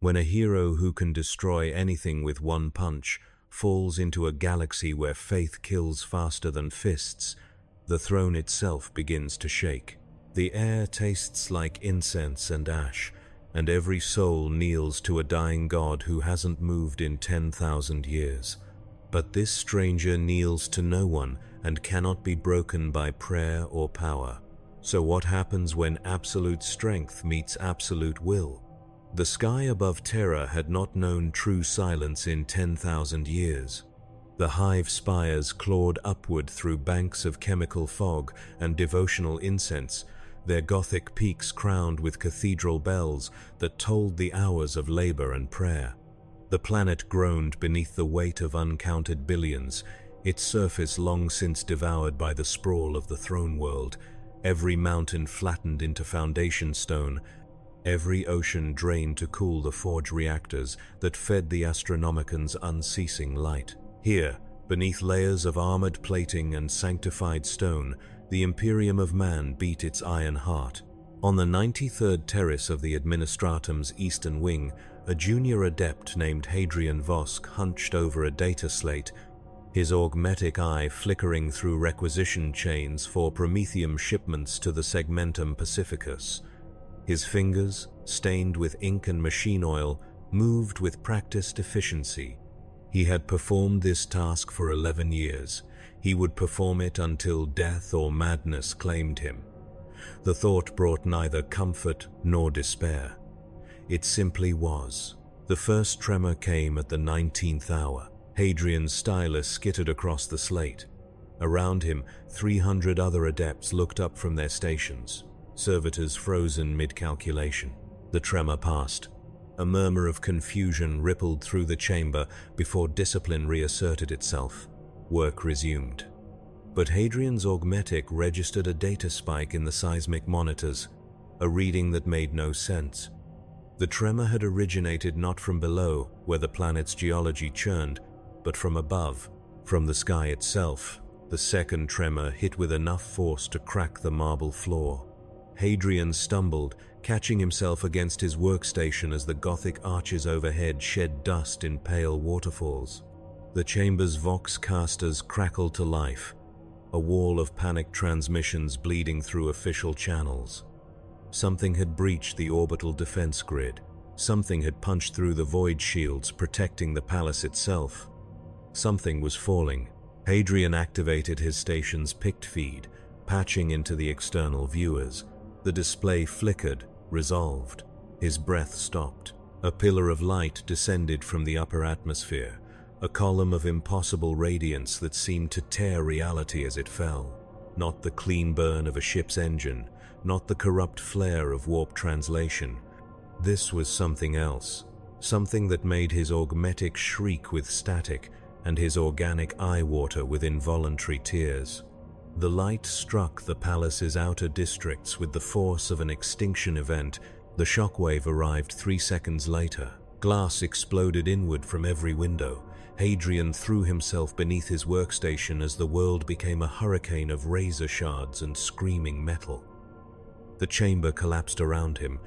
When a hero who can destroy anything with one punch falls into a galaxy where faith kills faster than fists, the throne itself begins to shake. The air tastes like incense and ash, and every soul kneels to a dying god who hasn't moved in 10,000 years. But this stranger kneels to no one and cannot be broken by prayer or power. So what happens when absolute strength meets absolute will? The sky above Terra had not known true silence in 10,000 years. The hive spires clawed upward through banks of chemical fog and devotional incense, their Gothic peaks crowned with cathedral bells that tolled the hours of labor and prayer. The planet groaned beneath the weight of uncounted billions, its surface long since devoured by the sprawl of the throne world, every mountain flattened into foundation stone, every ocean drained to cool the forge reactors that fed the Astronomican's unceasing light. Here, beneath layers of armored plating and sanctified stone, the Imperium of Man beat its iron heart. On the 93rd terrace of the Administratum's eastern wing, a junior adept named Hadrian Vosk hunched over a data slate, his augmetic eye flickering through requisition chains for Prometheum shipments to the Segmentum Pacificus. His fingers, stained with ink and machine oil, moved with practiced efficiency. He had performed this task for 11 years. He would perform it until death or madness claimed him. The thought brought neither comfort nor despair. It simply was. The first tremor came at the 19th hour. Hadrian's stylus skittered across the slate. Around him, 300 other adepts looked up from their stations, servitors frozen mid-calculation. The tremor passed. A murmur of confusion rippled through the chamber before discipline reasserted itself. Work resumed. But Hadrian's augmetic registered a data spike in the seismic monitors, a reading that made no sense. The tremor had originated not from below, where the planet's geology churned, but from above, from the sky itself. The second tremor hit with enough force to crack the marble floor. Hadrian stumbled, catching himself against his workstation as the Gothic arches overhead shed dust in pale waterfalls. The chamber's vox casters crackled to life, a wall of panicked transmissions bleeding through official channels. Something had breached the orbital defense grid. Something had punched through the void shields protecting the palace itself. Something was falling. Hadrian activated his station's pict feed, patching into the external viewers. The display flickered, resolved. His breath stopped. A pillar of light descended from the upper atmosphere, a column of impossible radiance that seemed to tear reality as it fell. Not the clean burn of a ship's engine, not the corrupt flare of warp translation. This was something else, something that made his augmetic shriek with static and his organic eye water with involuntary tears. The light struck the palace's outer districts with the force of an extinction event. The shockwave arrived 3 seconds later. Glass exploded inward from every window. Hadrian threw himself beneath his workstation as the world became a hurricane of razor shards and screaming metal. The chamber collapsed around him.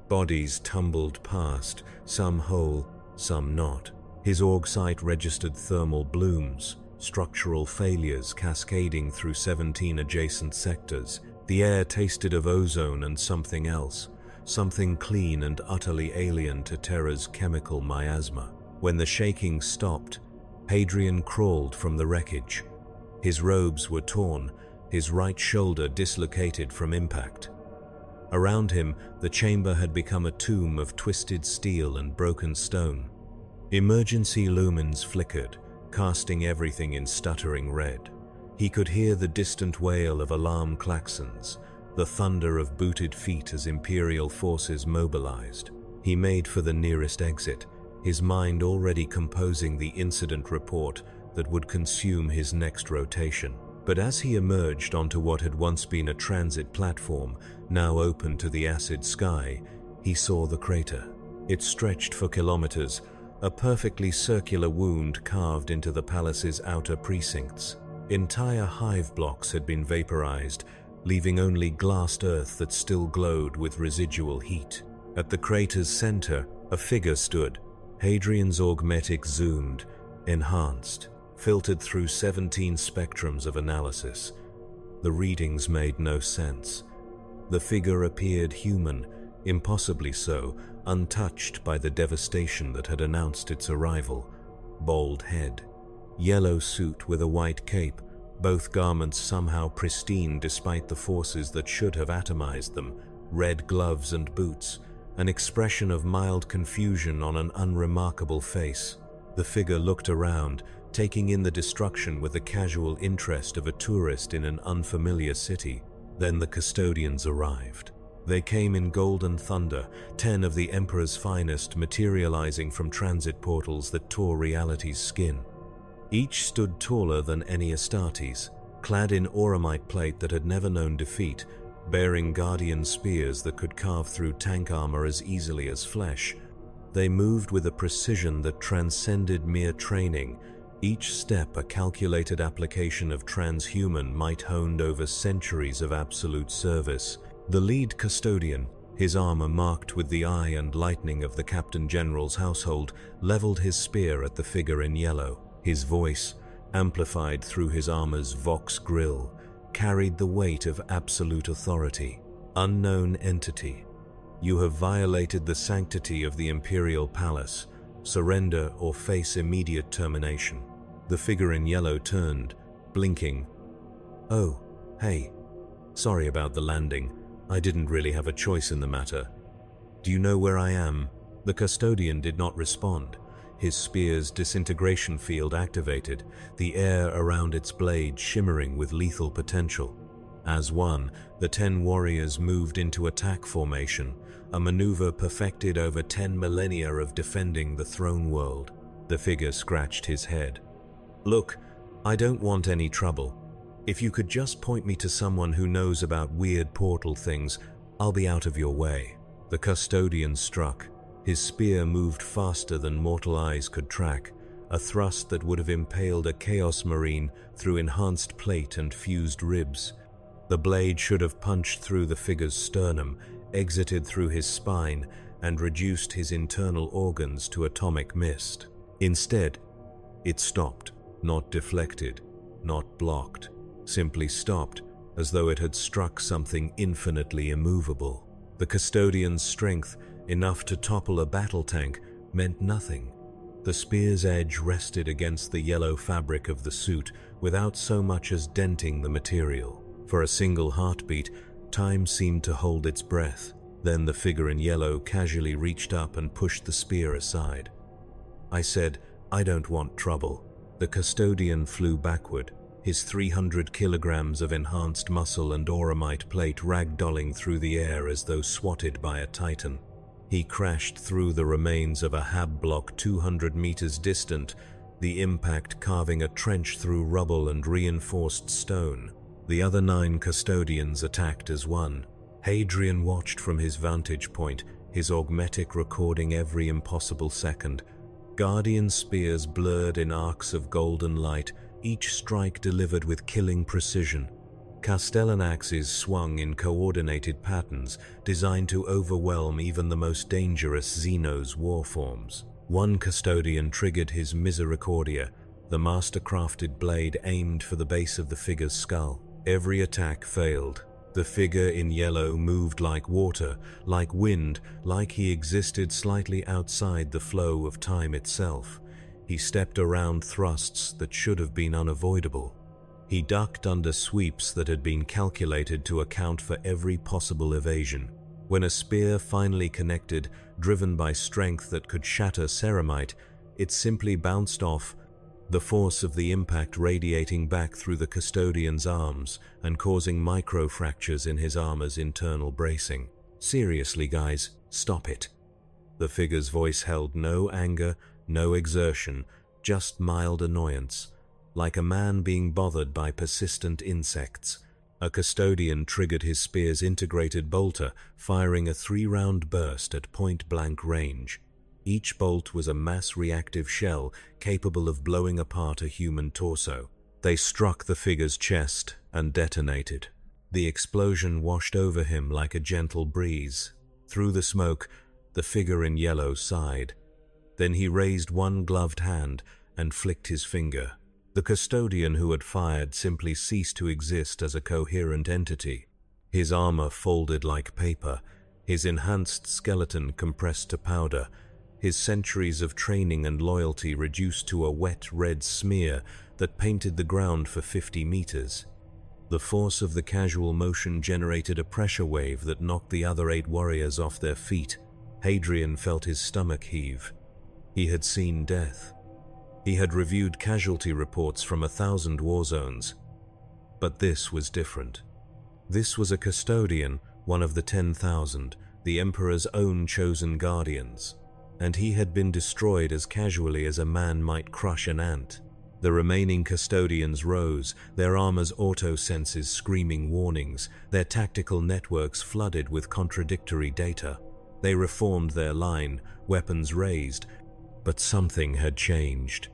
Bodies tumbled past, some whole, some not. His org sight registered thermal blooms, structural failures cascading through 17 adjacent sectors. The air tasted of ozone and something else, something clean and utterly alien to Terra's chemical miasma. When the shaking stopped, Hadrian crawled from the wreckage. His robes were torn, his right shoulder dislocated from impact. Around him, the chamber had become a tomb of twisted steel and broken stone. Emergency lumens flickered, casting everything in stuttering red. He could hear the distant wail of alarm klaxons, the thunder of booted feet as Imperial forces mobilized. He made for the nearest exit, his mind already composing the incident report that would consume his next rotation. But as he emerged onto what had once been a transit platform, now open to the acid sky, he saw the crater. It stretched for kilometers, a perfectly circular wound carved into the palace's outer precincts. Entire hive blocks had been vaporized, leaving only glassed earth that still glowed with residual heat. At the crater's center, A figure stood. Hadrian's augmetic zoomed, enhanced, filtered through 17 spectrums of analysis. The readings made no sense. The figure appeared human, impossibly so, untouched by the devastation that had announced its arrival. Bald head, yellow suit with a white cape, both garments somehow pristine despite the forces that should have atomized them, red gloves and boots, an expression of mild confusion on an unremarkable face. The figure looked around, taking in the destruction with the casual interest of a tourist in an unfamiliar city. Then the custodians arrived. They came in golden thunder, 10 of the Emperor's finest materializing from transit portals that tore reality's skin. Each stood taller than any Astartes, clad in auramite plate that had never known defeat, bearing guardian spears that could carve through tank armor as easily as flesh. They moved with a precision that transcended mere training, each step a calculated application of transhuman might honed over centuries of absolute service. The lead custodian, his armor marked with the eye and lightning of the Captain General's household, leveled his spear at the figure in yellow. His voice, amplified through his armor's vox grill, carried the weight of absolute authority. Unknown entity, you have violated the sanctity of the Imperial Palace. Surrender or face immediate termination. The figure in yellow turned, blinking. Oh, hey. Sorry about the landing. I didn't really have a choice in the matter. Do you know where I am? The custodian did not respond. His spear's disintegration field activated, the air around its blade shimmering with lethal potential. As one, the 10 warriors moved into attack formation, a maneuver perfected over 10 millennia of defending the throne world. The figure scratched his head. Look, I don't want any trouble. If you could just point me to someone who knows about weird portal things, I'll be out of your way. The custodian struck. His spear moved faster than mortal eyes could track, a thrust that would have impaled a Chaos Marine through enhanced plate and fused ribs. The blade should have punched through the figure's sternum, exited through his spine, and reduced his internal organs to atomic mist. Instead, it stopped, not deflected, not blocked, simply stopped, as though it had struck something infinitely immovable. The custodian's strength, enough to topple a battle tank, meant nothing. The spear's edge rested against the yellow fabric of the suit without so much as denting the material. For a single heartbeat, time seemed to hold its breath. Then the figure in yellow casually reached up and pushed the spear aside. I said, I don't want trouble. The custodian flew backward, his 300 kilograms of enhanced muscle and auramite plate ragdolling through the air as though swatted by a titan. He crashed through the remains of a hab block 200 meters distant, the impact carving a trench through rubble and reinforced stone. The other 9 custodians attacked as one. Hadrian watched from his vantage point, his augmetic recording every impossible second. Guardian spears blurred in arcs of golden light, each strike delivered with killing precision. Castellan axes swung in coordinated patterns, designed to overwhelm even the most dangerous Xenos warforms. One custodian triggered his misericordia, the master-crafted blade aimed for the base of the figure's skull. Every attack failed. The figure in yellow moved like water, like wind, like he existed slightly outside the flow of time itself. He stepped around thrusts that should have been unavoidable. He ducked under sweeps that had been calculated to account for every possible evasion. When a spear finally connected, driven by strength that could shatter ceramite, it simply bounced off, the force of the impact radiating back through the custodian's arms and causing micro-fractures in his armor's internal bracing. Seriously, guys, stop it. The figure's voice held no anger, no exertion, just mild annoyance, like a man being bothered by persistent insects. A custodian triggered his spear's integrated bolter, firing a 3-round burst at point-blank range. Each bolt was a mass-reactive shell capable of blowing apart a human torso. They struck the figure's chest and detonated. The explosion washed over him like a gentle breeze. Through the smoke, The figure in yellow sighed. Then he raised one gloved hand and flicked his finger. The custodian who had fired simply ceased to exist as a coherent entity. His armor folded like paper, his enhanced skeleton compressed to powder, his centuries of training and loyalty reduced to a wet red smear that painted the ground for 50 meters. The force of the casual motion generated a pressure wave that knocked the other 8 warriors off their feet. Hadrian felt his stomach heave. He had seen death. He had reviewed casualty reports from 1,000 war zones. But this was different. This was a custodian, one of the 10,000, the Emperor's own chosen guardians. And he had been destroyed as casually as a man might crush an ant. The remaining custodians rose, their armor's auto-senses screaming warnings, their tactical networks flooded with contradictory data. They reformed their line, weapons raised, but something had changed.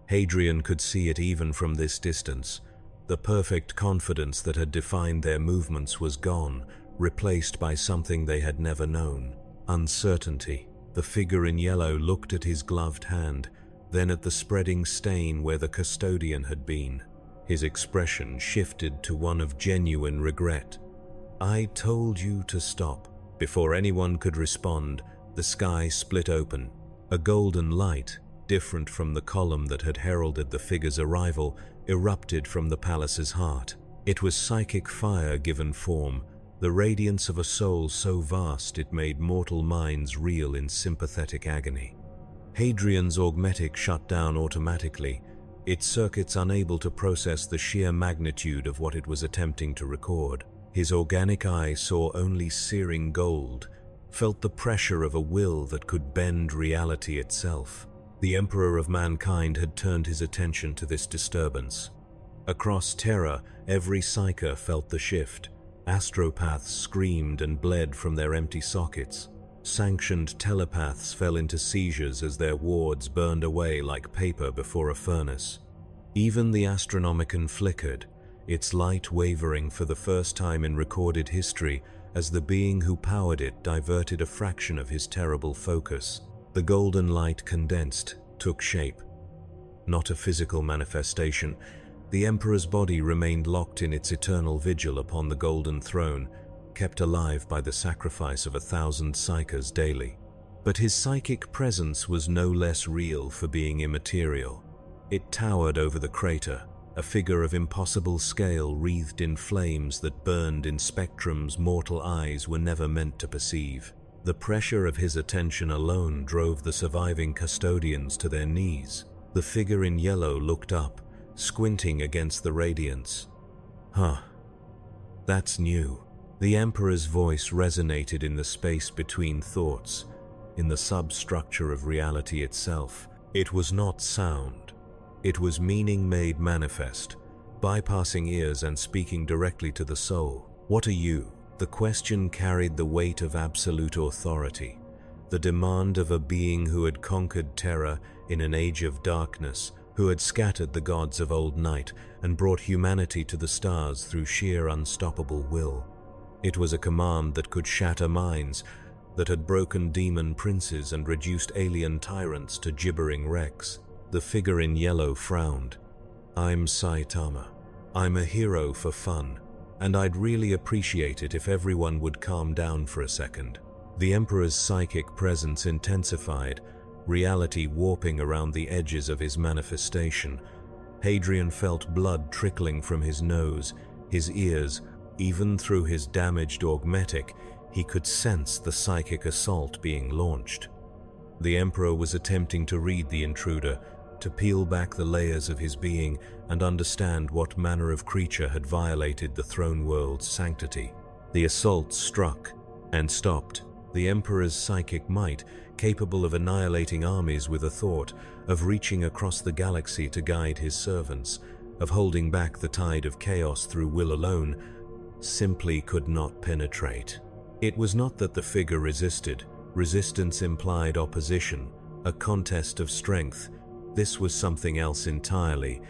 Hadrian could see it even from this distance. The perfect confidence that had defined their movements was gone, replaced by something they had never known: uncertainty. The figure in yellow looked at his gloved hand, then at the spreading stain where the custodian had been. His expression shifted to one of genuine regret. "I told you to stop." Before anyone could respond, the sky split open. A golden light, different from the column that had heralded the figure's arrival, erupted from the palace's heart. It was psychic fire given form, the radiance of a soul so vast it made mortal minds reel in sympathetic agony. Hadrian's augmetic shut down automatically, its circuits unable to process the sheer magnitude of what it was attempting to record. His organic eye saw only searing gold, felt the pressure of a will that could bend reality itself. The Emperor of mankind had turned his attention to this disturbance. Across Terra, every psyker felt the shift. Astropaths screamed and bled from their empty sockets. Sanctioned telepaths fell into seizures as their wards burned away like paper before a furnace. Even the Astronomicon flickered, its light wavering for the first time in recorded history as the being who powered it diverted a fraction of his terrible focus. The golden light condensed, took shape. Not a physical manifestation, the Emperor's body remained locked in its eternal vigil upon the golden throne, kept alive by the sacrifice of 1,000 psykers daily. But his psychic presence was no less real for being immaterial. It towered over the crater, a figure of impossible scale wreathed in flames that burned in spectrums mortal eyes were never meant to perceive. The pressure of his attention alone drove the surviving custodians to their knees. The figure in yellow looked up, squinting against the radiance. "Huh. That's new." The Emperor's voice resonated in the space between thoughts, in the substructure of reality itself. It was not sound. It was meaning made manifest, bypassing ears and speaking directly to the soul. "What are you?" The question carried the weight of absolute authority, the demand of a being who had conquered Terra in an age of darkness, who had scattered the gods of old night and brought humanity to the stars through sheer unstoppable will. It was a command that could shatter minds, that had broken demon princes and reduced alien tyrants to gibbering wrecks. The figure in yellow frowned. "I'm Saitama. I'm a hero for fun, and I'd really appreciate it if everyone would calm down for a second." The Emperor's psychic presence intensified, reality warping around the edges of his manifestation. Hadrian felt blood trickling from his nose, his ears. Even through his damaged augmetic, he could sense the psychic assault being launched. The Emperor was attempting to read the intruder, to peel back the layers of his being and understand what manner of creature had violated the throne world's sanctity. The assault struck and stopped. The Emperor's psychic might, capable of annihilating armies with a thought, of reaching across the galaxy to guide his servants, of holding back the tide of chaos through will alone, simply could not penetrate. It was not that the figure resisted. Resistance implied opposition, a contest of strength. This was something else entirely.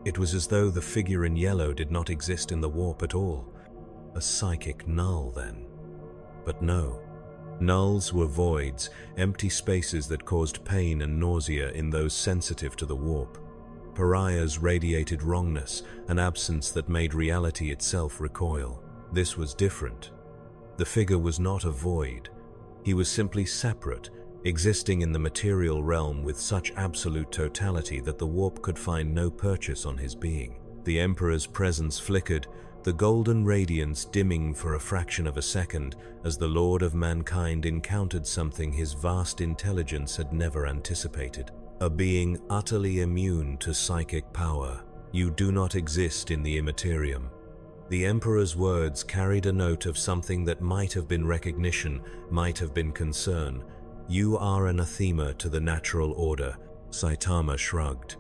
It was as though the figure in yellow did not exist in the warp at all. A psychic null, then. But no. Nulls were voids, empty spaces that caused pain and nausea in those sensitive to the warp. Pariahs radiated wrongness, an absence that made reality itself recoil. This was different. The figure was not a void. He was simply separate, existing in the material realm with such absolute totality that the warp could find no purchase on his being. The Emperor's presence flickered, the golden radiance dimming for a fraction of a second as the Lord of Mankind encountered something his vast intelligence had never anticipated. A being utterly immune to psychic power. You do not exist in the immaterium. The Emperor's words carried a note of something that might have been recognition, might have been concern. You are anathema to the natural order. Saitama shrugged.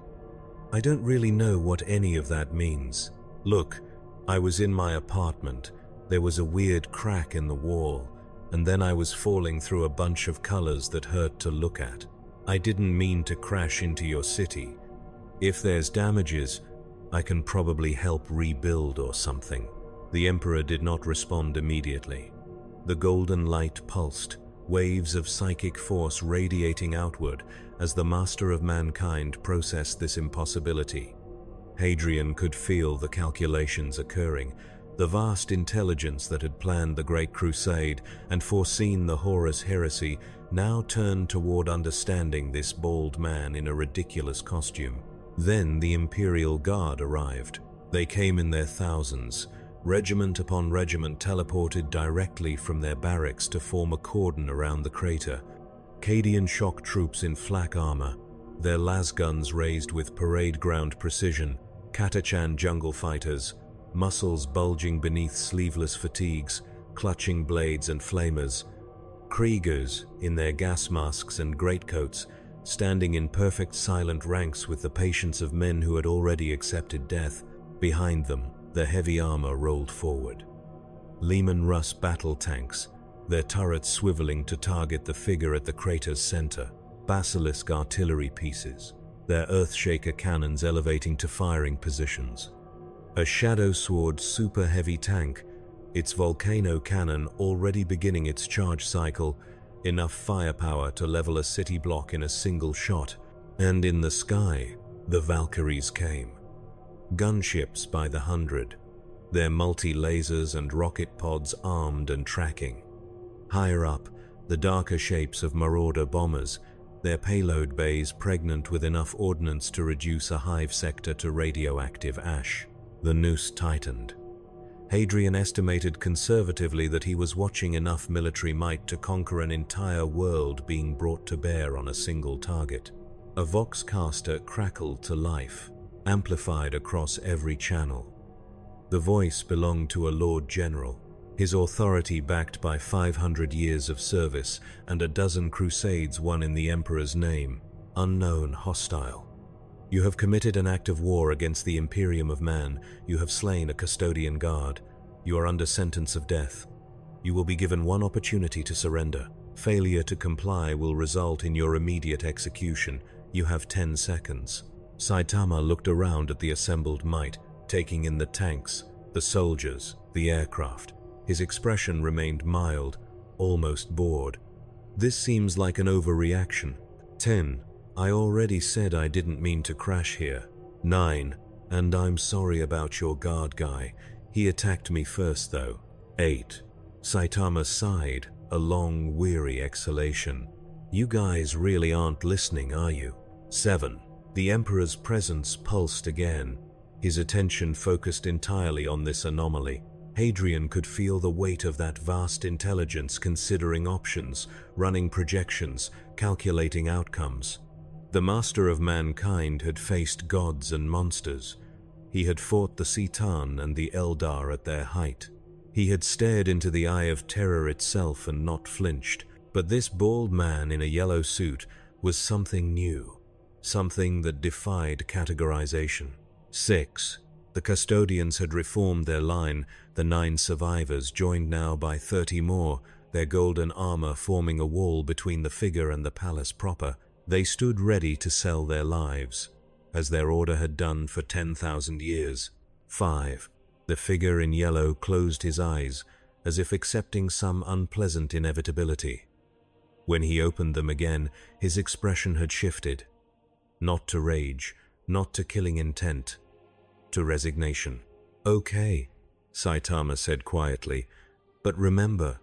I don't really know what any of that means. Look, I was in my apartment. There was a weird crack in the wall, and then I was falling through a bunch of colors that hurt to look at. I didn't mean to crash into your city. If there's damages, I can probably help rebuild or something. The Emperor did not respond immediately. The golden light pulsed, waves of psychic force radiating outward as the Master of Mankind processed this impossibility. Hadrian could feel the calculations occurring, the vast intelligence that had planned the Great Crusade and foreseen the Horus heresy now turned toward understanding this bald man in a ridiculous costume. Then the Imperial Guard arrived. They came in their thousands. Regiment upon regiment teleported directly from their barracks to form a cordon around the crater. Cadian shock troops in flak armor, their lasguns raised with parade ground precision, Katachan jungle fighters, muscles bulging beneath sleeveless fatigues, clutching blades and flamers, Kriegers in their gas masks and greatcoats, standing in perfect silent ranks with the patience of men who had already accepted death. Behind them, their heavy armor rolled forward. Lehman Russ battle tanks, their turrets swiveling to target the figure at the crater's center. Basilisk artillery pieces, their earthshaker cannons elevating to firing positions. A Shadow Sword super heavy tank, its volcano cannon already beginning its charge cycle, enough firepower to level a city block in a single shot. And in the sky, the Valkyries came. Gunships by the hundred, their multi-lasers and rocket pods armed and tracking. Higher up, the darker shapes of Marauder bombers, their payload bays pregnant with enough ordnance to reduce a hive sector to radioactive ash. The noose tightened. Hadrian estimated conservatively that he was watching enough military might to conquer an entire world being brought to bear on a single target. A voxcaster crackled to life, amplified across every channel. The voice belonged to a Lord General, his authority backed by 500 years of service and a dozen crusades won in the Emperor's name. Unknown, hostile. You have committed an act of war against the Imperium of Man. You have slain a custodian guard. You are under sentence of death. You will be given one opportunity to surrender. Failure to comply will result in your immediate execution. You have 10 seconds. Saitama looked around at the assembled might, taking in the tanks, the soldiers, the aircraft. His expression remained mild, almost bored. This seems like an overreaction. 10. I already said I didn't mean to crash here. 9. And I'm sorry about your guard guy. He attacked me first though. 8. Saitama sighed, a long, weary exhalation. You guys really aren't listening, are you? 7. The Emperor's presence pulsed again, his attention focused entirely on this anomaly. Hadrian could feel the weight of that vast intelligence considering options, running projections, calculating outcomes. The Master of Mankind had faced gods and monsters. He had fought the Citan and the Eldar at their height. He had stared into the eye of terror itself and not flinched. But this bald man in a yellow suit was something new, something that defied categorization. 6. The custodians had reformed their line, the 9 survivors joined now by 30 more, their golden armor forming a wall between the figure and the palace proper. They stood ready to sell their lives, as their order had done for 10,000 years. 5. The figure in yellow closed his eyes, as if accepting some unpleasant inevitability. When he opened them again, his expression had shifted. Not to rage, not to killing intent, to resignation. "Okay," Saitama said quietly, "but remember,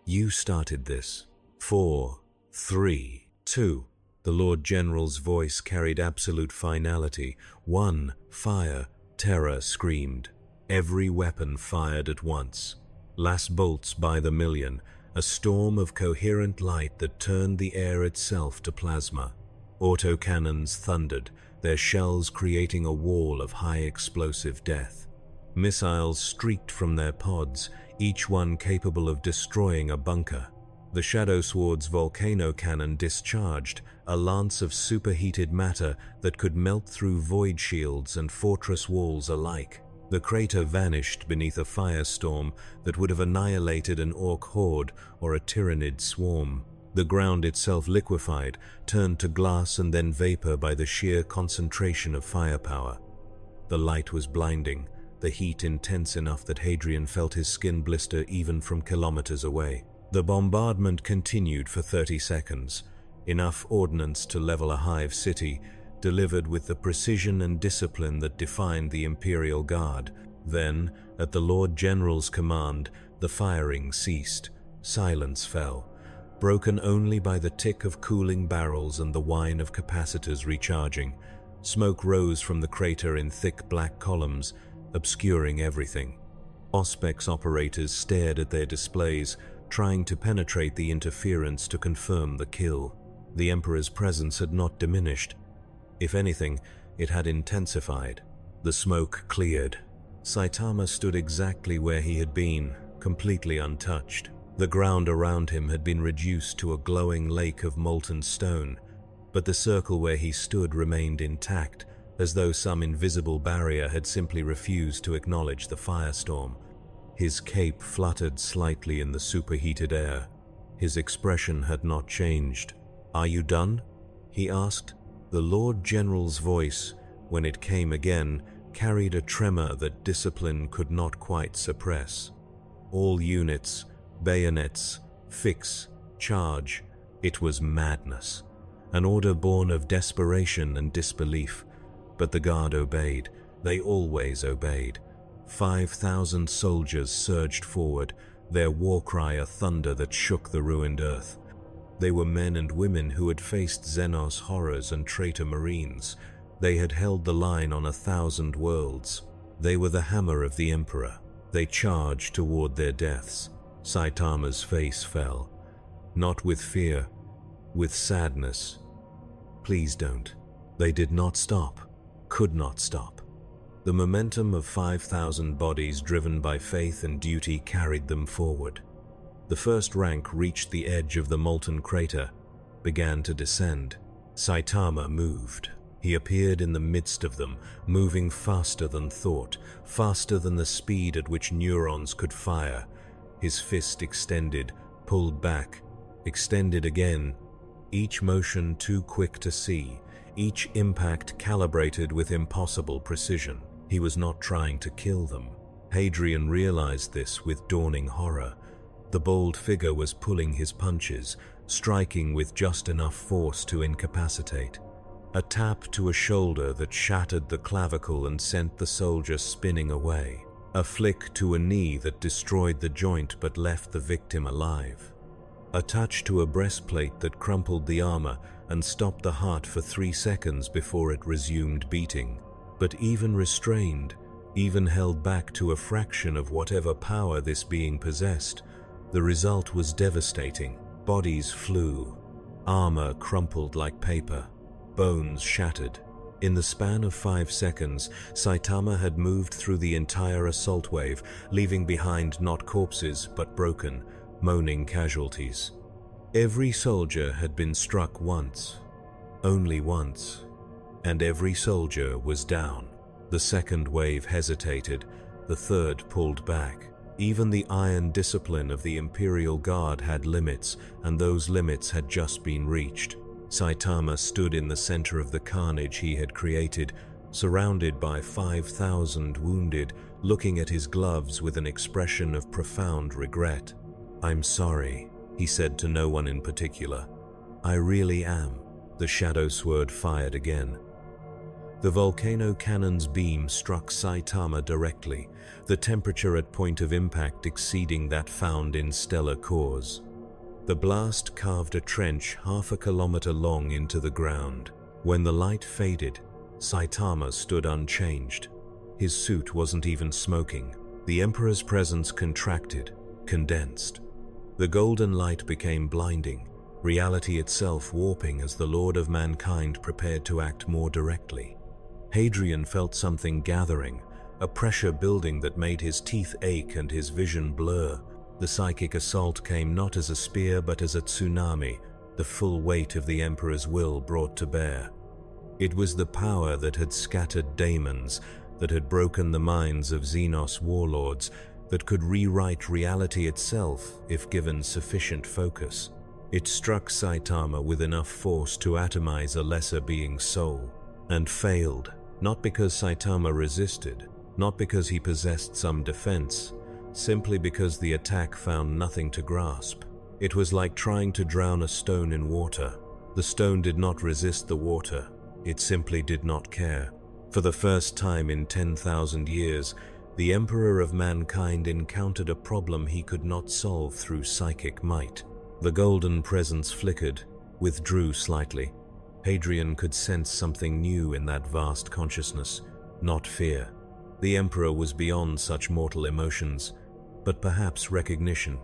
you started this. 4, 3, 2. The Lord General's voice carried absolute finality. 1, fire, terror screamed. Every weapon fired at once. Last bolts by the million, a storm of coherent light that turned the air itself to plasma. Autocannons thundered, their shells creating a wall of high explosive death. Missiles streaked from their pods, each one capable of destroying a bunker. The Shadow Sword's volcano cannon discharged, a lance of superheated matter that could melt through void shields and fortress walls alike. The crater vanished beneath a firestorm that would have annihilated an orc horde or a tyrannid swarm. The ground itself liquefied, turned to glass and then vapor by the sheer concentration of firepower. The light was blinding, the heat intense enough that Hadrian felt his skin blister even from kilometers away. The bombardment continued for 30 seconds, enough ordnance to level a hive city, delivered with the precision and discipline that defined the Imperial Guard. Then, at the Lord General's command, the firing ceased. Silence fell, broken only by the tick of cooling barrels and the whine of capacitors recharging. Smoke rose from the crater in thick black columns, obscuring everything. Auspex operators stared at their displays, trying to penetrate the interference to confirm the kill. The Emperor's presence had not diminished. If anything, it had intensified. The smoke cleared. Saitama stood exactly where he had been, completely untouched. The ground around him had been reduced to a glowing lake of molten stone, but the circle where he stood remained intact, as though some invisible barrier had simply refused to acknowledge the firestorm. His cape fluttered slightly in the superheated air. His expression had not changed. "Are you done?" he asked. The Lord General's voice, when it came again, carried a tremor that discipline could not quite suppress. "All units, bayonets, fix, charge." It was madness, an order born of desperation and disbelief. But the guard obeyed. They always obeyed. 5,000 soldiers surged forward, their war cry a thunder that shook the ruined earth. They were men and women who had faced Xenos horrors and traitor marines. They had held the line on 1,000 worlds. They were the hammer of the Emperor. They charged toward their deaths. Saitama's face fell. Not with fear, with sadness. Please don't. They did not stop, could not stop. The momentum of 5,000 bodies driven by faith and duty carried them forward. The first rank reached the edge of the molten crater, began to descend. Saitama moved. He appeared in the midst of them, moving faster than thought, faster than the speed at which neurons could fire. His fist extended, pulled back, extended again, each motion too quick to see, each impact calibrated with impossible precision. He was not trying to kill them. Hadrian realized this with dawning horror. The bold figure was pulling his punches, striking with just enough force to incapacitate. A tap to a shoulder that shattered the clavicle and sent the soldier spinning away. A flick to a knee that destroyed the joint but left the victim alive. A touch to a breastplate that crumpled the armor and stopped the heart for 3 seconds before it resumed beating. But even restrained, even held back to a fraction of whatever power this being possessed, the result was devastating. Bodies flew, armor crumpled like paper, bones shattered. In the span of 5 seconds, Saitama had moved through the entire assault wave, leaving behind not corpses but broken, moaning casualties. Every soldier had been struck once, only once, and every soldier was down. The second wave hesitated, the third pulled back. Even the iron discipline of the Imperial Guard had limits, and those limits had just been reached. Saitama stood in the center of the carnage he had created, surrounded by 5,000 wounded, looking at his gloves with an expression of profound regret. "I'm sorry," he said to no one in particular. "I really am." The shadow sword fired again. The volcano cannon's beam struck Saitama directly, the temperature at point of impact exceeding that found in stellar cores. The blast carved a trench half a kilometer long into the ground. When the light faded, Saitama stood unchanged. His suit wasn't even smoking. The Emperor's presence contracted, condensed. The golden light became blinding, reality itself warping as the Lord of Mankind prepared to act more directly. Hadrian felt something gathering, a pressure building that made his teeth ache and his vision blur. The psychic assault came not as a spear but as a tsunami, the full weight of the Emperor's will brought to bear. It was the power that had scattered daemons, that had broken the minds of Xenos warlords, that could rewrite reality itself if given sufficient focus. It struck Saitama with enough force to atomize a lesser being's soul, and failed, not because Saitama resisted, not because he possessed some defense, simply because the attack found nothing to grasp. It was like trying to drown a stone in water. The stone did not resist the water, it simply did not care. For the first time in 10,000 years, the Emperor of Mankind encountered a problem he could not solve through psychic might. The golden presence flickered, withdrew slightly. Hadrian could sense something new in that vast consciousness, not fear. The Emperor was beyond such mortal emotions, but perhaps recognition.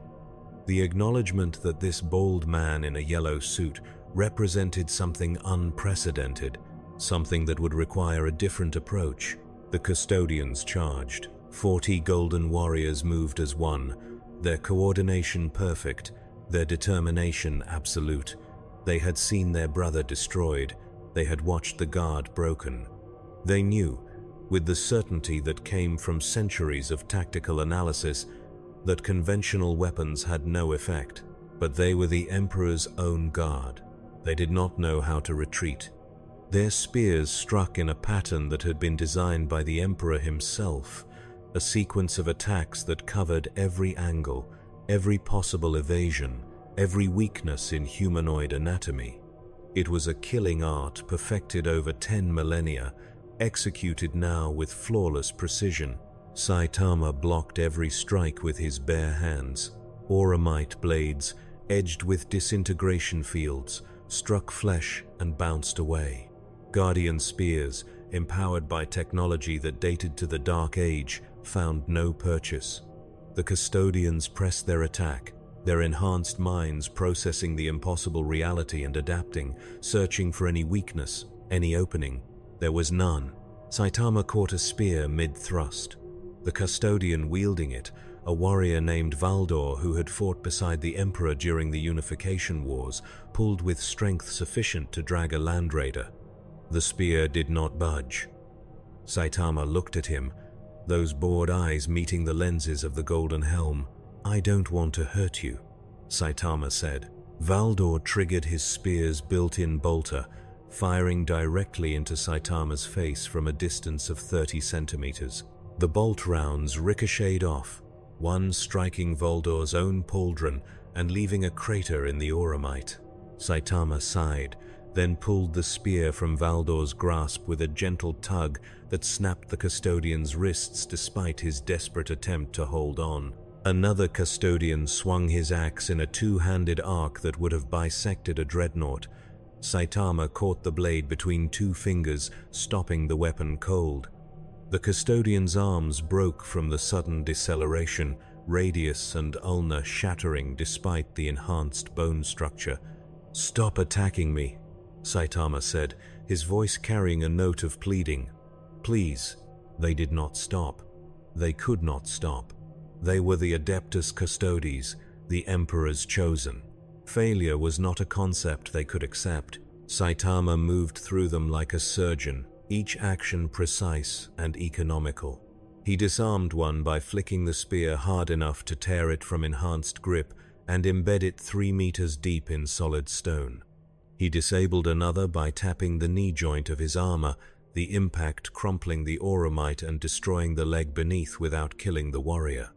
The acknowledgement that this bold man in a yellow suit represented something unprecedented, something that would require a different approach. The custodians charged. 40 golden warriors moved as one, their coordination perfect, their determination absolute. They had seen their brother destroyed, they had watched the guard broken. They knew, with the certainty that came from centuries of tactical analysis, that conventional weapons had no effect. But they were the Emperor's own guard. They did not know how to retreat. Their spears struck in a pattern that had been designed by the Emperor himself, a sequence of attacks that covered every angle, every possible evasion, every weakness in humanoid anatomy. It was a killing art perfected over 10 millennia, executed now with flawless precision. Saitama blocked every strike with his bare hands. Auramite blades, edged with disintegration fields, struck flesh and bounced away. Guardian spears, empowered by technology that dated to the Dark Age, found no purchase. The custodians pressed their attack, their enhanced minds processing the impossible reality and adapting, searching for any weakness, any opening. There was none. Saitama caught a spear mid-thrust. The custodian wielding it, a warrior named Valdor who had fought beside the Emperor during the Unification Wars, pulled with strength sufficient to drag a land raider. The spear did not budge. Saitama looked at him, those bored eyes meeting the lenses of the golden helm. "I don't want to hurt you," Saitama said. Valdor triggered his spear's built-in bolter, firing directly into Saitama's face from a distance of 30 centimeters. The bolt rounds ricocheted off, one striking Valdor's own pauldron and leaving a crater in the auramite. Saitama sighed, then pulled the spear from Valdor's grasp with a gentle tug that snapped the custodian's wrists despite his desperate attempt to hold on. Another custodian swung his axe in a two-handed arc that would have bisected a dreadnought. Saitama caught the blade between two fingers, stopping the weapon cold. The custodian's arms broke from the sudden deceleration, radius and ulna shattering despite the enhanced bone structure. "Stop attacking me," Saitama said, his voice carrying a note of pleading. Please. They did not stop. They could not stop. They were the Adeptus Custodes, the Emperor's chosen. Failure was not a concept they could accept. Saitama moved through them like a surgeon, each action precise and economical. He disarmed one by flicking the spear hard enough to tear it from enhanced grip and embed it 3 meters deep in solid stone. He disabled another by tapping the knee joint of his armor, the impact crumpling the auramite and destroying the leg beneath without killing the warrior.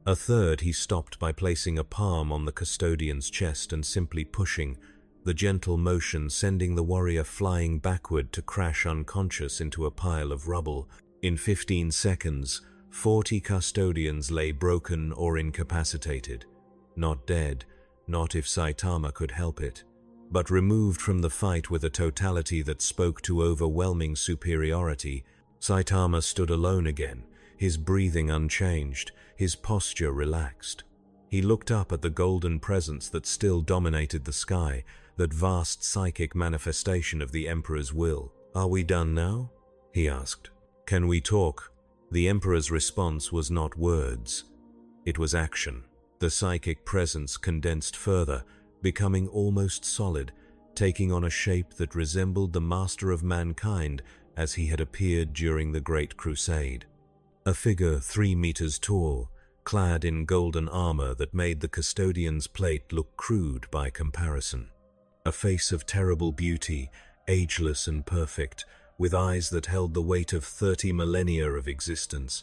A third he stopped by placing a palm on the custodian's chest and simply pushing, the gentle motion sending the warrior flying backward to crash unconscious into a pile of rubble. In 15 seconds, 40 custodians lay broken or incapacitated. Not dead, not if Saitama could help it, but removed from the fight with a totality that spoke to overwhelming superiority. Saitama stood alone again, his breathing unchanged, his posture relaxed. He looked up at the golden presence that still dominated the sky, that vast psychic manifestation of the Emperor's will. "Are we done now?" he asked. "Can we talk?" The Emperor's response was not words. It was action. The psychic presence condensed further, becoming almost solid, taking on a shape that resembled the master of mankind as he had appeared during the Great Crusade. A figure 3 meters tall, clad in golden armor that made the custodian's plate look crude by comparison. A face of terrible beauty, ageless and perfect, with eyes that held the weight of 30 millennia of existence.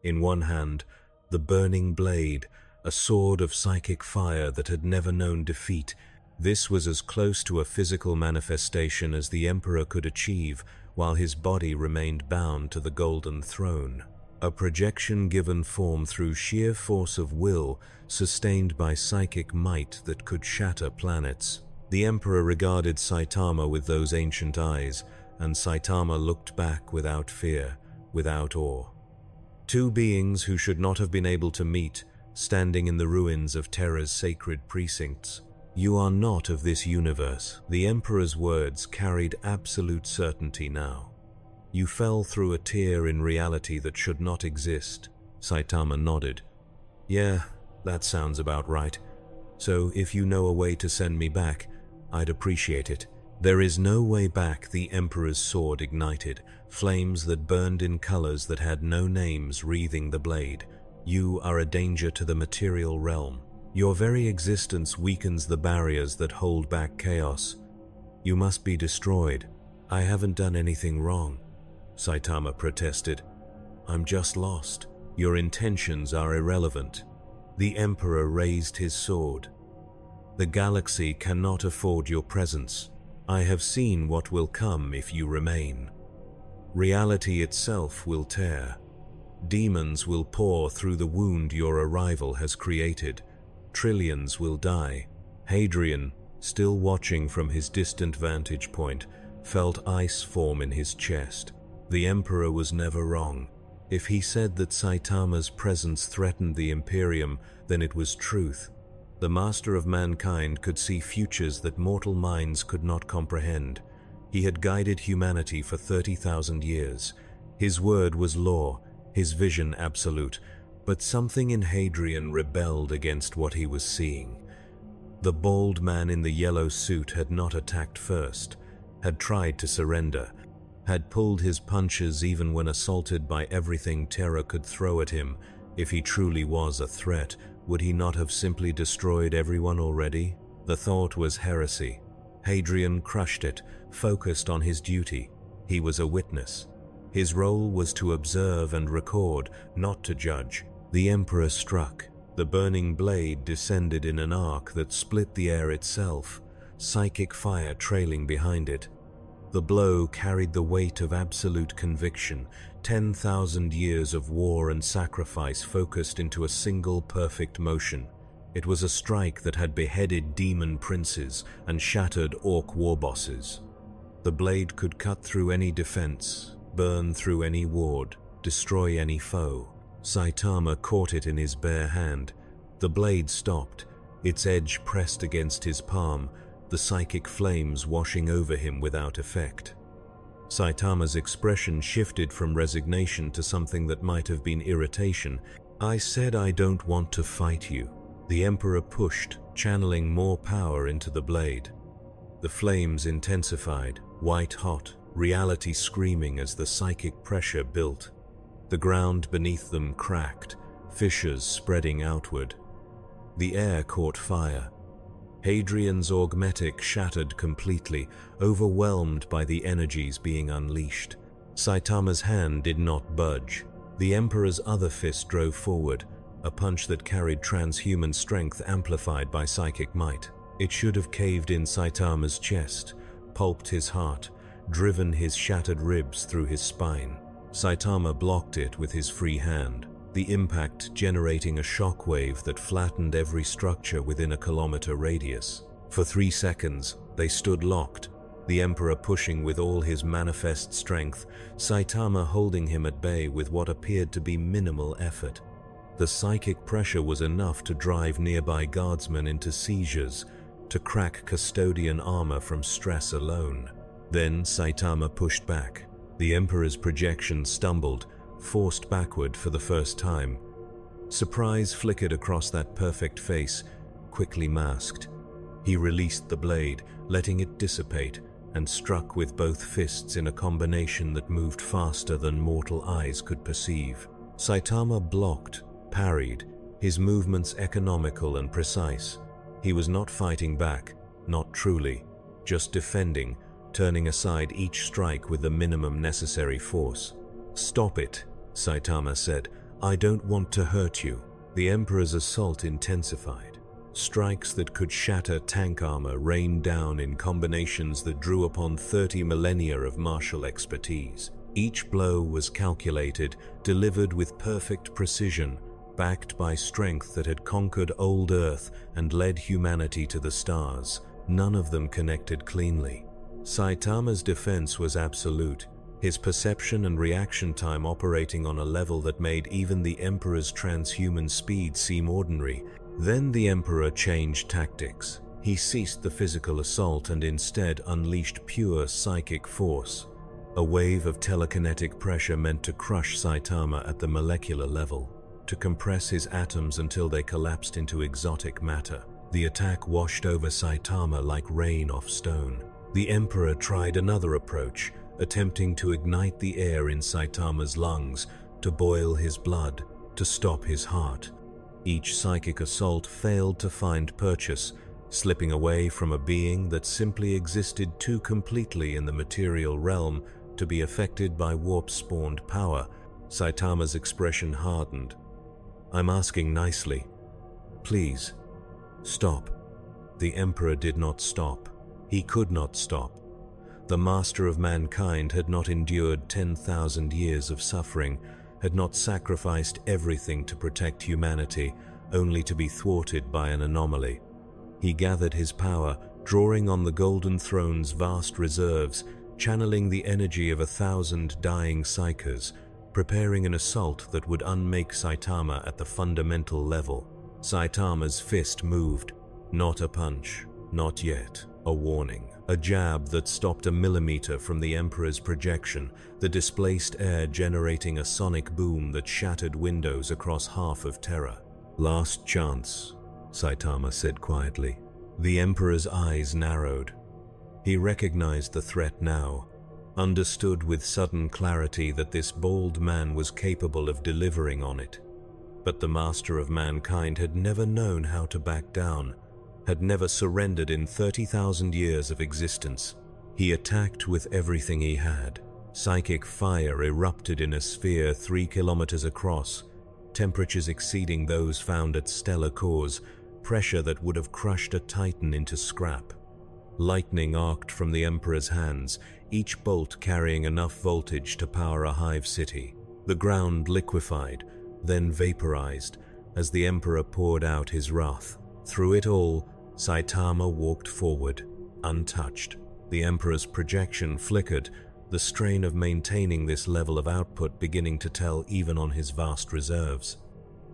In one hand, the burning blade, a sword of psychic fire that had never known defeat. This was as close to a physical manifestation as the Emperor could achieve, while his body remained bound to the golden throne. A projection given form through sheer force of will, sustained by psychic might that could shatter planets. The Emperor regarded Saitama with those ancient eyes, and Saitama looked back without fear, without awe. Two beings who should not have been able to meet, standing in the ruins of Terra's sacred precincts. "You are not of this universe." The Emperor's words carried absolute certainty now. "You fell through a tear in reality that should not exist." Saitama nodded. "Yeah, that sounds about right. So if you know a way to send me back, I'd appreciate it." There is no way back. The Emperor's sword ignited, flames that burned in colors that had no names wreathing the blade. "You are a danger to the material realm. Your very existence weakens the barriers that hold back chaos. You must be destroyed." "I haven't done anything wrong," Saitama protested. "I'm just lost." "Your intentions are irrelevant." The Emperor raised his sword. "The galaxy cannot afford your presence. I have seen what will come if you remain. Reality itself will tear. Demons will pour through the wound your arrival has created. Trillions will die." Hadrian, still watching from his distant vantage point, felt ice form in his chest. The Emperor was never wrong. If he said that Saitama's presence threatened the Imperium, then it was truth. The master of mankind could see futures that mortal minds could not comprehend. He had guided humanity for 30,000 years. His word was law, his vision absolute, but something in Hadrian rebelled against what he was seeing. The bald man in the yellow suit had not attacked first, had tried to surrender, had pulled his punches even when assaulted by everything Terra could throw at him. If he truly was a threat, would he not have simply destroyed everyone already? The thought was heresy. Hadrian crushed it, focused on his duty. He was a witness. His role was to observe and record, not to judge. The Emperor struck. The burning blade descended in an arc that split the air itself, psychic fire trailing behind it. The blow carried the weight of absolute conviction, 10,000 years of war and sacrifice focused into a single perfect motion. It was a strike that had beheaded demon princes and shattered orc war bosses. The blade could cut through any defense, burn through any ward, destroy any foe. Saitama caught it in his bare hand. The blade stopped, its edge pressed against his palm, the psychic flames washing over him without effect. Saitama's expression shifted from resignation to something that might have been irritation. "I said I don't want to fight you." The Emperor pushed, channeling more power into the blade. The flames intensified, white-hot, reality screaming as the psychic pressure built. The ground beneath them cracked, fissures spreading outward. The air caught fire. Hadrian's augmetic shattered completely, overwhelmed by the energies being unleashed. Saitama's hand did not budge. The Emperor's other fist drove forward. a punch that carried transhuman strength amplified by psychic might. It should have caved in Saitama's chest, pulped his heart, driven his shattered ribs through his spine. Saitama blocked it with his free hand, the impact generating a shockwave that flattened every structure within a kilometer radius. For 3 seconds, they stood locked, the Emperor pushing with all his manifest strength, Saitama holding him at bay with what appeared to be minimal effort. The psychic pressure was enough to drive nearby guardsmen into seizures, to crack custodian armor from stress alone. Then Saitama pushed back. The Emperor's projection stumbled, forced backward for the first time. Surprise flickered across that perfect face, quickly masked. He released the blade, letting it dissipate, and struck with both fists in a combination that moved faster than mortal eyes could perceive. Saitama blocked, parried, his movements economical and precise. He was not fighting back, not truly, just defending, turning aside each strike with the minimum necessary force. "Stop it," Saitama said. "I don't want to hurt you." The Emperor's assault intensified. Strikes that could shatter tank armor rained down in combinations that drew upon 30 millennia of martial expertise. Each blow was calculated, delivered with perfect precision, backed by strength that had conquered old Earth and led humanity to the stars. None of them connected cleanly. Saitama's defense was absolute, his perception and reaction time operating on a level that made even the Emperor's transhuman speed seem ordinary. Then the Emperor changed tactics. He ceased the physical assault and instead unleashed pure psychic force. A wave of telekinetic pressure meant to crush Saitama at the molecular level, to compress his atoms until they collapsed into exotic matter. The attack washed over Saitama like rain off stone. The Emperor tried another approach, attempting to ignite the air in Saitama's lungs, to boil his blood, to stop his heart. Each psychic assault failed to find purchase, slipping away from a being that simply existed too completely in the material realm to be affected by warp-spawned power. Saitama's expression hardened. "I'm asking nicely. Please, stop." The Emperor did not stop. He could not stop. The master of mankind had not endured 10,000 years of suffering, had not sacrificed everything to protect humanity, only to be thwarted by an anomaly. He gathered his power, drawing on the Golden Throne's vast reserves, channeling the energy of 1,000 dying psychers, preparing an assault that would unmake Saitama at the fundamental level. Saitama's fist moved. Not a punch, not yet. A warning. A jab that stopped a millimeter from the Emperor's projection, the displaced air generating a sonic boom that shattered windows across half of Terra. "Last chance," Saitama said quietly. The Emperor's eyes narrowed. He recognized the threat now, understood with sudden clarity that this bold man was capable of delivering on it. But the master of mankind had never known how to back down, had never surrendered in 30,000 years of existence. He attacked with everything he had. Psychic fire erupted in a sphere 3 kilometers across, temperatures exceeding those found at stellar cores, pressure that would have crushed a titan into scrap. Lightning arced from the Emperor's hands, each bolt carrying enough voltage to power a hive city. The ground liquefied, then vaporized, as the Emperor poured out his wrath. Through it all, Saitama walked forward, untouched. The Emperor's projection flickered, the strain of maintaining this level of output beginning to tell even on his vast reserves.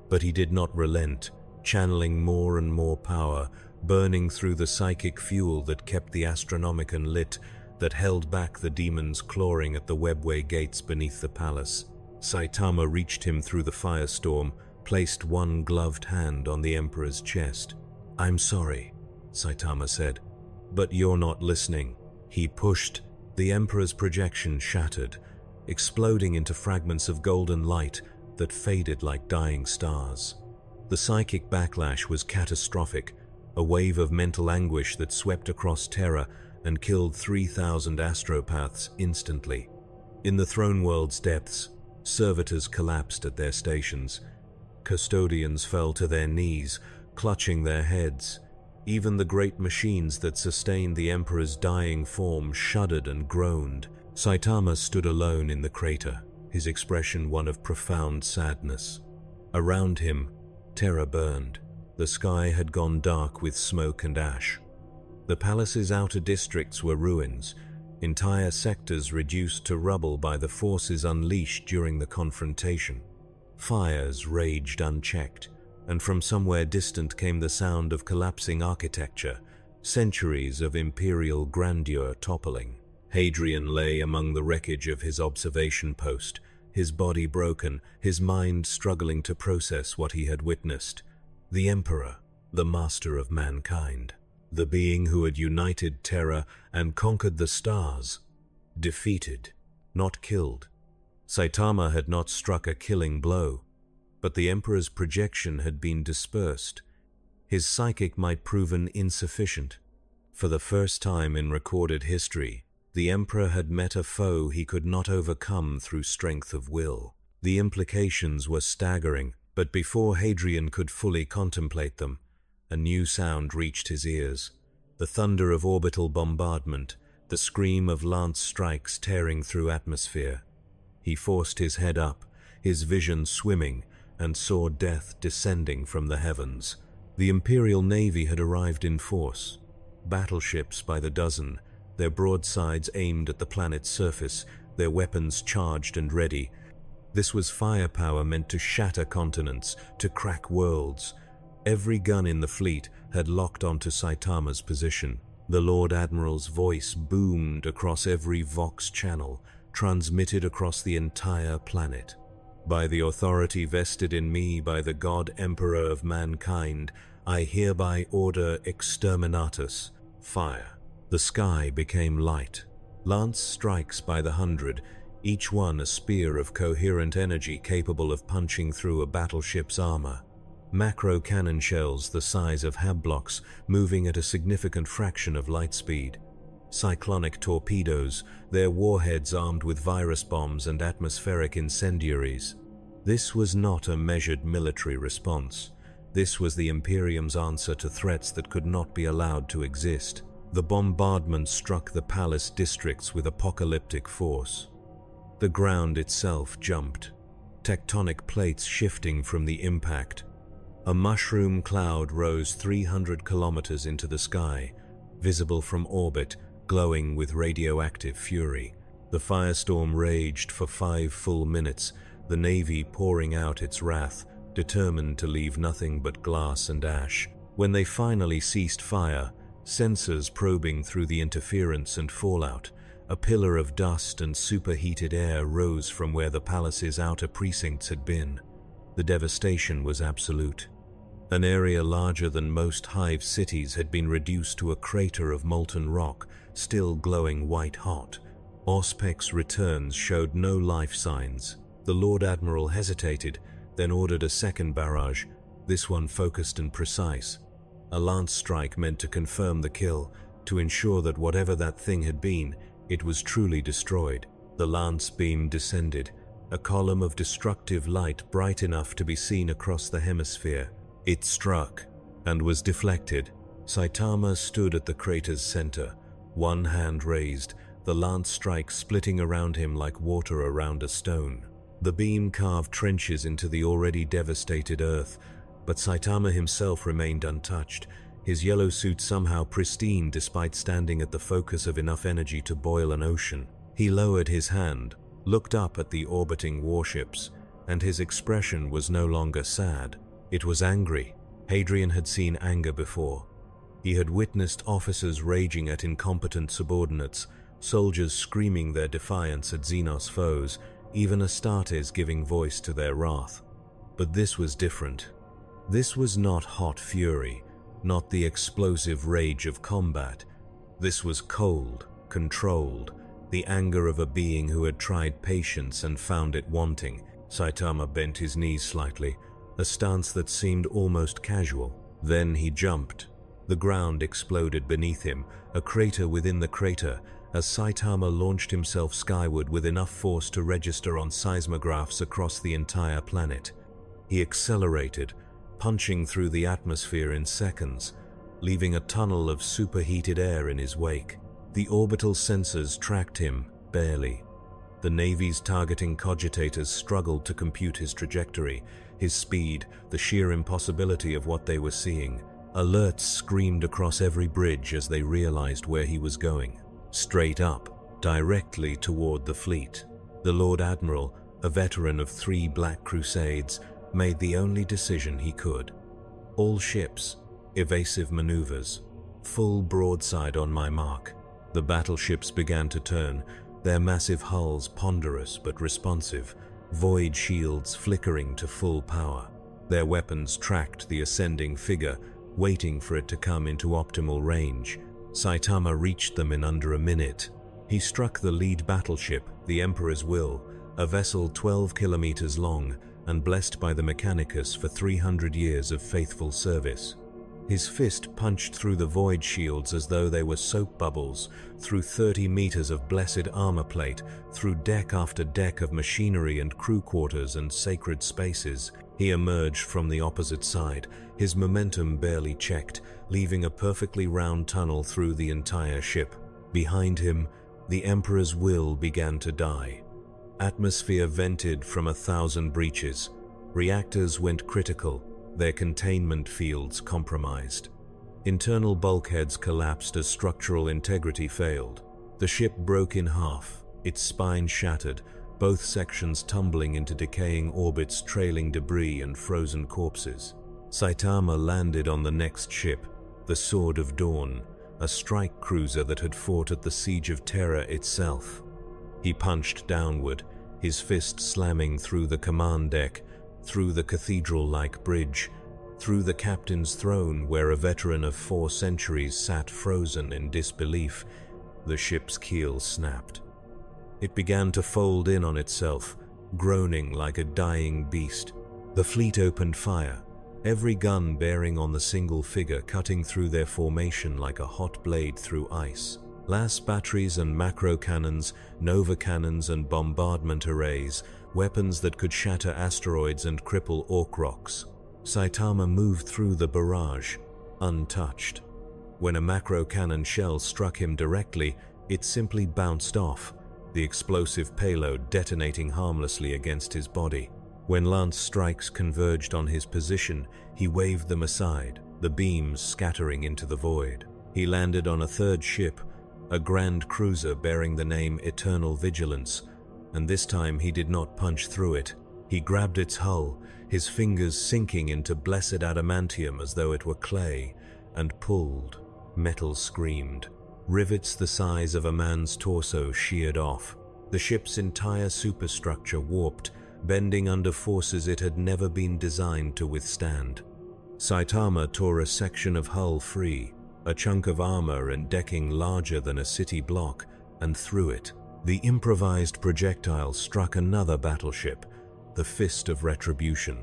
But he did not relent, channeling more and more power, burning through the psychic fuel that kept the Astronomicon lit, that held back the demons clawing at the webway gates beneath the palace. Saitama reached him through the firestorm, placed one gloved hand on the Emperor's chest. "I'm sorry," Saitama said, "but you're not listening." He pushed. The Emperor's projection shattered, exploding into fragments of golden light that faded like dying stars. The psychic backlash was catastrophic, a wave of mental anguish that swept across Terra and killed 3,000 astropaths instantly. In the throne world's depths, servitors collapsed at their stations. Custodians fell to their knees, clutching their heads. Even the great machines that sustained the Emperor's dying form shuddered and groaned. Saitama stood alone in the crater, his expression one of profound sadness. Around him, terror burned. The sky had gone dark with smoke and ash. The palace's outer districts were ruins, entire sectors reduced to rubble by the forces unleashed during the confrontation. Fires raged unchecked, and from somewhere distant came the sound of collapsing architecture, centuries of imperial grandeur toppling. Hadrian lay among the wreckage of his observation post, his body broken, his mind struggling to process what he had witnessed. The Emperor, the master of mankind, the being who had united terror and conquered the stars, defeated, not killed. Saitama had not struck a killing blow, but the Emperor's projection had been dispersed. His psychic might proven insufficient. For the first time in recorded history, the Emperor had met a foe he could not overcome through strength of will. The implications were staggering, but before Hadrian could fully contemplate them, a new sound reached his ears. The thunder of orbital bombardment, the scream of lance strikes tearing through atmosphere. He forced his head up, his vision swimming, and saw death descending from the heavens. The Imperial Navy had arrived in force. Battleships by the dozen, their broadsides aimed at the planet's surface, their weapons charged and ready. This was firepower meant to shatter continents, to crack worlds. Every gun in the fleet had locked onto Saitama's position. The Lord Admiral's voice boomed across every Vox channel, transmitted across the entire planet. By the authority vested in me by the God Emperor of mankind, I hereby order exterminatus, fire. The sky became light. Lance strikes by the hundred, each one a spear of coherent energy capable of punching through a battleship's armor. Macro cannon shells the size of Hab-blocks, moving at a significant fraction of light speed. Cyclonic torpedoes, their warheads armed with virus bombs and atmospheric incendiaries. This was not a measured military response. This was the Imperium's answer to threats that could not be allowed to exist. The bombardment struck the palace districts with apocalyptic force. The ground itself jumped, tectonic plates shifting from the impact. A mushroom cloud rose 300 kilometers into the sky, visible from orbit, glowing with radioactive fury. The firestorm raged for 5 full minutes, the Navy pouring out its wrath, determined to leave nothing but glass and ash. When they finally ceased fire, sensors probing through the interference and fallout, a pillar of dust and superheated air rose from where the palace's outer precincts had been. The devastation was absolute. An area larger than most hive cities had been reduced to a crater of molten rock, still glowing white-hot. Auspec's returns showed no life signs. The Lord Admiral hesitated, then ordered a second barrage, this one focused and precise. A lance strike meant to confirm the kill, to ensure that whatever that thing had been, it was truly destroyed. The lance beam descended, a column of destructive light bright enough to be seen across the hemisphere. It struck, and was deflected. Saitama stood at the crater's center, one hand raised, the lance strike splitting around him like water around a stone. The beam carved trenches into the already devastated earth, but Saitama himself remained untouched, his yellow suit somehow pristine despite standing at the focus of enough energy to boil an ocean. He lowered his hand, looked up at the orbiting warships, and his expression was no longer sad. It was angry. Hadrian had seen anger before. He had witnessed officers raging at incompetent subordinates, soldiers screaming their defiance at Xenos foes, even Astartes giving voice to their wrath. But this was different. This was not hot fury, not the explosive rage of combat. This was cold, controlled, the anger of a being who had tried patience and found it wanting. Saitama bent his knees slightly, a stance that seemed almost casual. Then he jumped. The ground exploded beneath him, a crater within the crater, as Saitama launched himself skyward with enough force to register on seismographs across the entire planet. He accelerated, punching through the atmosphere in seconds, leaving a tunnel of superheated air in his wake. The orbital sensors tracked him, barely. The Navy's targeting cogitators struggled to compute his trajectory, his speed, the sheer impossibility of what they were seeing. Alerts screamed across every bridge as they realized where he was going. Straight up, directly toward the fleet. The Lord Admiral, a veteran of 3 Black Crusades, made the only decision he could. All ships, evasive maneuvers, full broadside on my mark. The battleships began to turn, their massive hulls ponderous but responsive, void shields flickering to full power. Their weapons tracked the ascending figure, waiting for it to come into optimal range. Saitama reached them in under a minute. He struck the lead battleship, the Emperor's Will, a vessel 12 kilometers long and blessed by the Mechanicus for 300 years of faithful service. His fist punched through the void shields as though they were soap bubbles, through 30 meters of blessed armor plate, through deck after deck of machinery and crew quarters and sacred spaces. He emerged from the opposite side, his momentum barely checked, leaving a perfectly round tunnel through the entire ship. Behind him, the Emperor's Will began to die. Atmosphere vented from 1,000 breaches. Reactors went critical, their containment fields compromised. Internal bulkheads collapsed as structural integrity failed. The ship broke in half, its spine shattered, both sections tumbling into decaying orbits trailing debris and frozen corpses. Saitama landed on the next ship, the Sword of Dawn, a strike cruiser that had fought at the Siege of Terra itself. He punched downward, his fist slamming through the command deck, through the cathedral-like bridge, through the captain's throne where a veteran of 4 centuries sat frozen in disbelief. The ship's keel snapped. It began to fold in on itself, groaning like a dying beast. The fleet opened fire, every gun bearing on the single figure, cutting through their formation like a hot blade through ice. Las batteries and macro cannons, nova cannons and bombardment arrays, weapons that could shatter asteroids and cripple orc rocks. Saitama moved through the barrage, untouched. When a macro cannon shell struck him directly, it simply bounced off, the explosive payload detonating harmlessly against his body. When lance strikes converged on his position, he waved them aside, the beams scattering into the void. He landed on a 3rd ship, a grand cruiser bearing the name Eternal Vigilance, and this time he did not punch through it. He grabbed its hull, his fingers sinking into blessed adamantium as though it were clay, and pulled. Metal screamed. Rivets the size of a man's torso sheared off. The ship's entire superstructure warped, bending under forces it had never been designed to withstand. Saitama tore a section of hull free, a chunk of armor and decking larger than a city block, and threw it. The improvised projectile struck another battleship, the Fist of Retribution,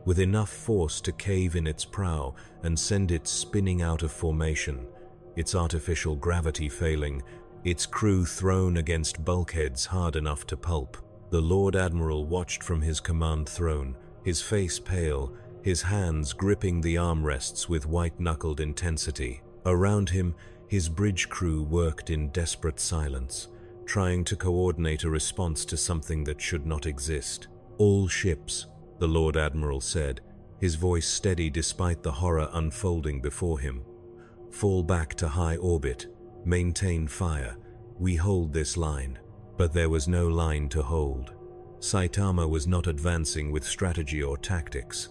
with enough force to cave in its prow and send it spinning out of formation, its artificial gravity failing, its crew thrown against bulkheads hard enough to pulp. The Lord Admiral watched from his command throne, his face pale, his hands gripping the armrests with white-knuckled intensity. Around him, his bridge crew worked in desperate silence, trying to coordinate a response to something that should not exist. "All ships," the Lord Admiral said, his voice steady despite the horror unfolding before him. "Fall back to high orbit. Maintain fire. We hold this line." But there was no line to hold. Saitama was not advancing with strategy or tactics.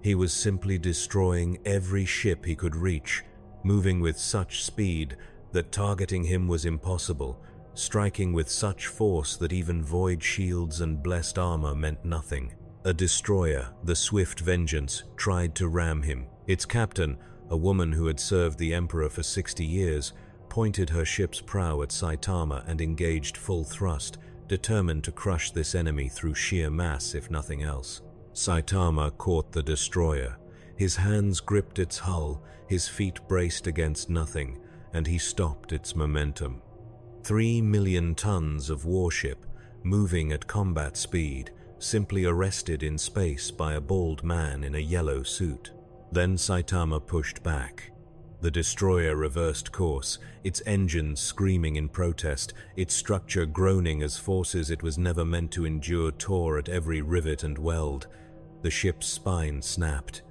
He was simply destroying every ship he could reach, moving with such speed that targeting him was impossible, striking with such force that even void shields and blessed armor meant nothing. A destroyer, the Swift Vengeance, tried to ram him. Its captain, a woman who had served the Emperor for 60 years, pointed her ship's prow at Saitama and engaged full thrust, determined to crush this enemy through sheer mass if nothing else. Saitama caught the destroyer. His hands gripped its hull, his feet braced against nothing, and he stopped its momentum. 3 million tons of warship, moving at combat speed, simply arrested in space by a bald man in a yellow suit. Then Saitama pushed back. The destroyer reversed course, its engines screaming in protest, its structure groaning as forces it was never meant to endure tore at every rivet and weld. The ship's spine snapped.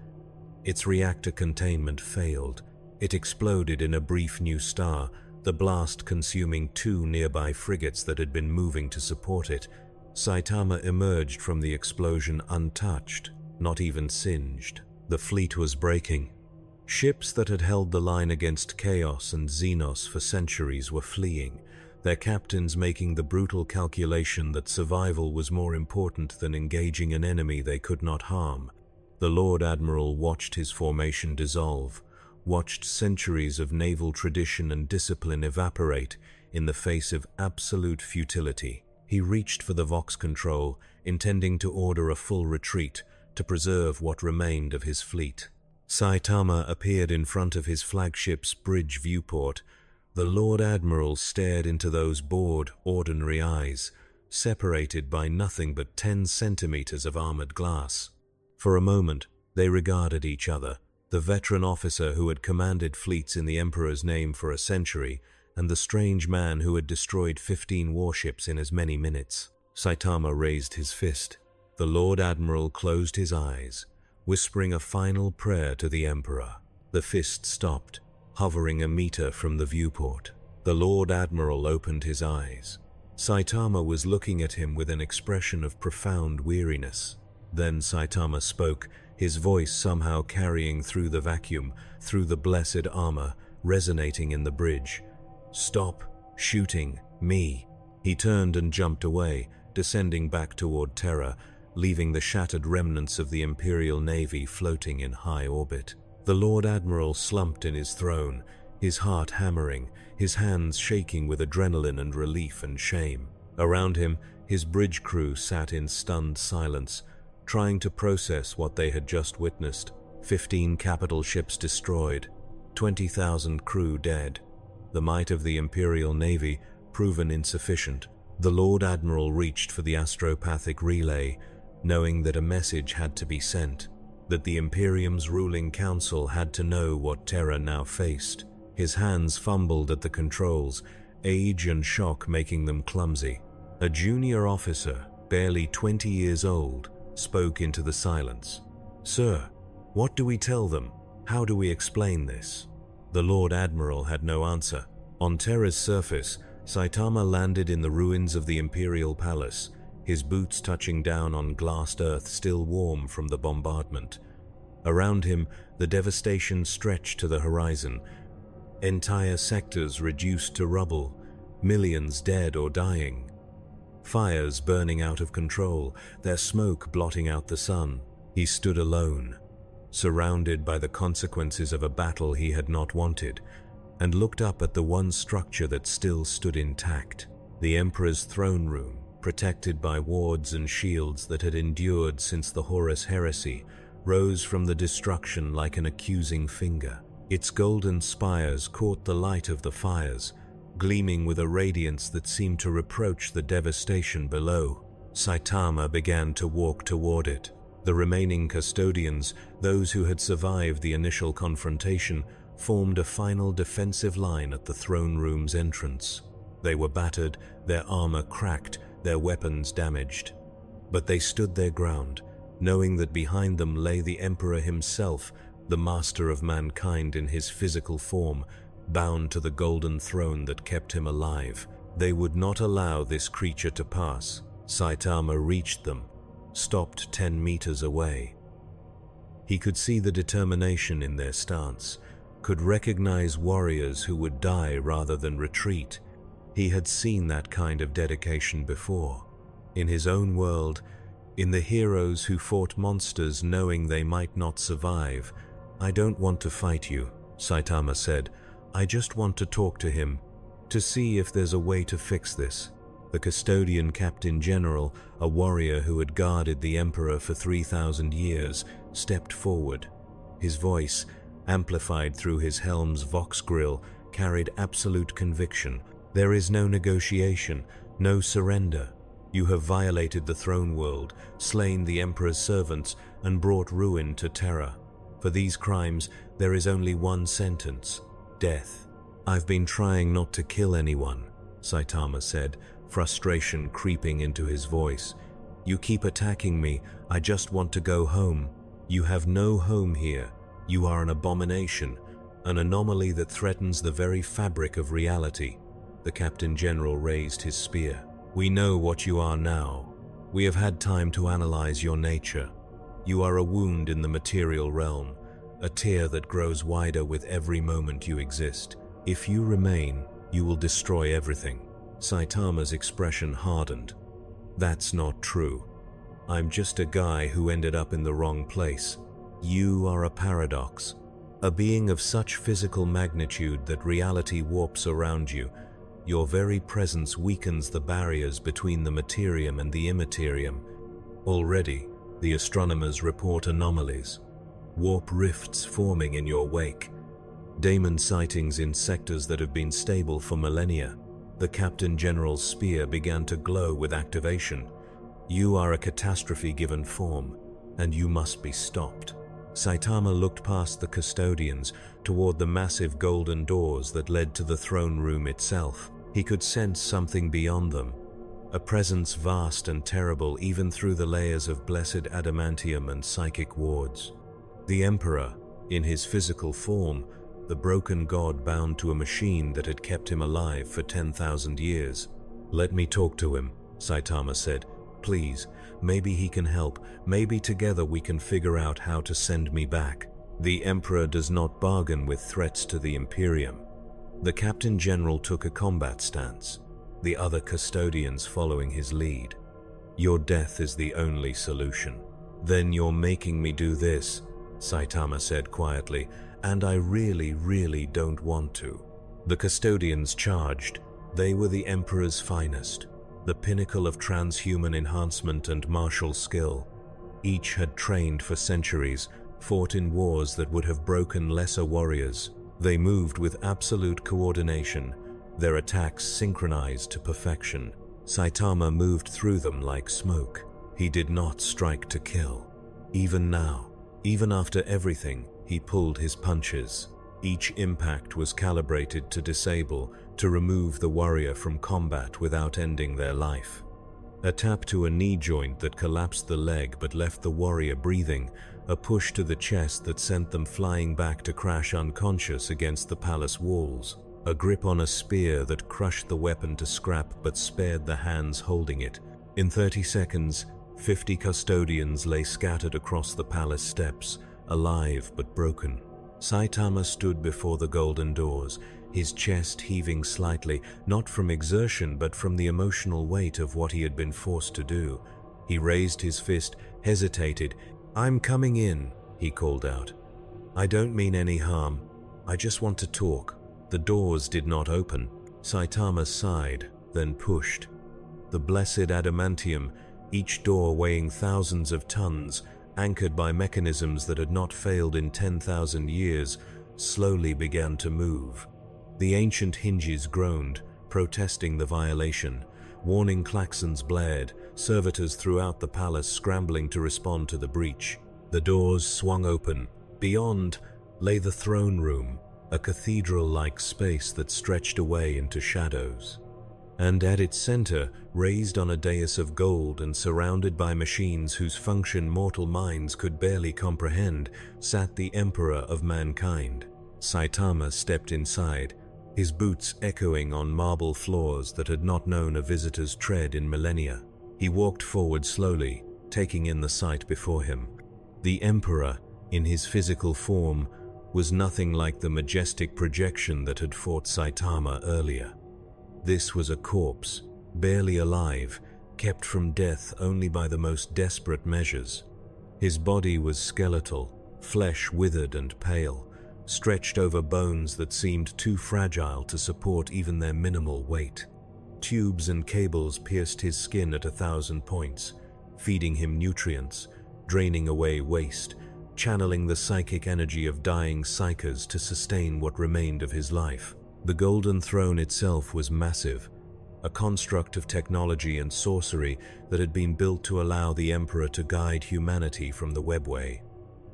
Its reactor containment failed. It exploded in a brief new star, the blast consuming 2 nearby frigates that had been moving to support it. Saitama emerged from the explosion untouched, not even singed. The fleet was breaking. Ships that had held the line against Chaos and Xenos for centuries were fleeing, their captains making the brutal calculation that survival was more important than engaging an enemy they could not harm. The Lord Admiral watched his formation dissolve, watched centuries of naval tradition and discipline evaporate in the face of absolute futility. He reached for the Vox control, intending to order a full retreat to preserve what remained of his fleet. Saitama appeared in front of his flagship's bridge viewport. The Lord Admiral stared into those bored, ordinary eyes, separated by nothing but 10 centimeters of armored glass. For a moment, they regarded each other, the veteran officer who had commanded fleets in the Emperor's name for a century, and the strange man who had destroyed 15 warships in as many minutes. Saitama raised his fist. The Lord Admiral closed his eyes, whispering a final prayer to the Emperor. The fist stopped, hovering a meter from the viewport. The Lord Admiral opened his eyes. Saitama was looking at him with an expression of profound weariness. Then Saitama spoke, his voice somehow carrying through the vacuum, through the blessed armor, resonating in the bridge. "Stop shooting me." He turned and jumped away, descending back toward Terra, leaving the shattered remnants of the Imperial Navy floating in high orbit. The Lord Admiral slumped in his throne, his heart hammering, his hands shaking with adrenaline and relief and shame. Around him, his bridge crew sat in stunned silence, trying to process what they had just witnessed. 15 capital ships destroyed, 20,000 crew dead. The might of the Imperial Navy proven insufficient. The Lord Admiral reached for the astropathic relay, knowing that a message had to be sent, that the Imperium's ruling council had to know what Terra now faced. His hands fumbled at the controls, age and shock making them clumsy. A junior officer, barely 20 years old, spoke into the silence. "Sir, what do we tell them? How do we explain this?" The Lord Admiral had no answer. On Terra's surface, Saitama landed in the ruins of the Imperial Palace, his boots touching down on glassed earth still warm from the bombardment. Around him, the devastation stretched to the horizon. Entire sectors reduced to rubble, millions dead or dying. Fires burning out of control, their smoke blotting out the sun. He stood alone, surrounded by the consequences of a battle he had not wanted, and looked up at the one structure that still stood intact, the Emperor's throne room, protected by wards and shields that had endured since the Horus heresy, rose from the destruction like an accusing finger. Its golden spires caught the light of the fires, gleaming with a radiance that seemed to reproach the devastation below. Saitama began to walk toward it. The remaining custodians, those who had survived the initial confrontation, formed a final defensive line at the throne room's entrance. They were battered, their armor cracked, their weapons damaged. But they stood their ground, knowing that behind them lay the Emperor himself, the master of mankind in his physical form, bound to the golden throne that kept him alive. They would not allow this creature to pass. Saitama reached them, stopped 10 meters away. He could see the determination in their stance, could recognize warriors who would die rather than retreat. He had seen that kind of dedication before. In his own world, in the heroes who fought monsters knowing they might not survive. "I don't want to fight you," Saitama said. "I just want to talk to him, to see if there's a way to fix this." The custodian captain general, a warrior who had guarded the Emperor for 3,000 years, stepped forward. His voice, amplified through his helm's Vox grill, carried absolute conviction. "There is no negotiation, no surrender. You have violated the throne world, slain the Emperor's servants, and brought ruin to Terra. For these crimes, there is only one sentence: death. I've been trying not to kill anyone, Saitama said, frustration creeping into his voice. You keep attacking me. I just want to go home. You have no home here. You are an abomination, an anomaly that threatens the very fabric of reality. The Captain General raised his spear. We know what you are now. We have had time to analyze your nature. You are a wound in the material realm, a tear that grows wider with every moment you exist. If you remain, you will destroy everything. Saitama's expression hardened. That's not true. I'm just a guy who ended up in the wrong place. You are a paradox, a being of such physical magnitude that reality warps around you. Your very presence weakens the barriers between the materium and the immaterium. Already, the astronomers report anomalies, warp rifts forming in your wake, daemon sightings in sectors that have been stable for millennia. The Captain General's spear began to glow with activation. You are a catastrophe given form, and you must be stopped. Saitama looked past the custodians toward the massive golden doors that led to the throne room itself. He could sense something beyond them, a presence vast and terrible even through the layers of blessed adamantium and psychic wards. The Emperor, in his physical form, the broken god bound to a machine that had kept him alive for 10,000 years. Let me talk to him, Saitama said. Please, maybe he can help. Maybe together we can figure out how to send me back. The Emperor does not bargain with threats to the Imperium. The Captain General took a combat stance, the other custodians following his lead. Your death is the only solution. Then you're making me do this, Saitama said quietly, and I really don't want to. The custodians charged. They were the Emperor's finest, the pinnacle of transhuman enhancement and martial skill. Each had trained for centuries, fought in wars that would have broken lesser warriors. They moved with absolute coordination, their attacks synchronized to perfection. Saitama moved through them like smoke. He did not strike to kill. Even now, even after everything, he pulled his punches. Each impact was calibrated to disable, to remove the warrior from combat without ending their life. A tap to a knee joint that collapsed the leg but left the warrior breathing, a push to the chest that sent them flying back to crash unconscious against the palace walls, a grip on a spear that crushed the weapon to scrap but spared the hands holding it. In 30 seconds, 50 custodians lay scattered across the palace steps, alive but broken. Saitama stood before the golden doors, his chest heaving slightly, not from exertion but from the emotional weight of what he had been forced to do. He raised his fist, hesitated. "I'm coming in," he called out. "I don't mean any harm. I just want to talk." The doors did not open. Saitama sighed, then pushed. The blessed adamantium, each door weighing thousands of tons, anchored by mechanisms that had not failed in 10,000 years, slowly began to move. The ancient hinges groaned, protesting the violation. Warning klaxons blared, servitors throughout the palace scrambling to respond to the breach. The doors swung open. Beyond lay the throne room, a cathedral-like space that stretched away into shadows. And at its center, raised on a dais of gold and surrounded by machines whose function mortal minds could barely comprehend, sat the Emperor of mankind. Saitama stepped inside, his boots echoing on marble floors that had not known a visitor's tread in millennia. He walked forward slowly, taking in the sight before him. The Emperor, in his physical form, was nothing like the majestic projection that had fought Saitama earlier. This was a corpse, barely alive, kept from death only by the most desperate measures. His body was skeletal, flesh withered and pale, stretched over bones that seemed too fragile to support even their minimal weight. Tubes and cables pierced his skin at 1,000 points, feeding him nutrients, draining away waste, channeling the psychic energy of dying psychers to sustain what remained of his life. The golden throne itself was massive, a construct of technology and sorcery that had been built to allow the Emperor to guide humanity from the webway.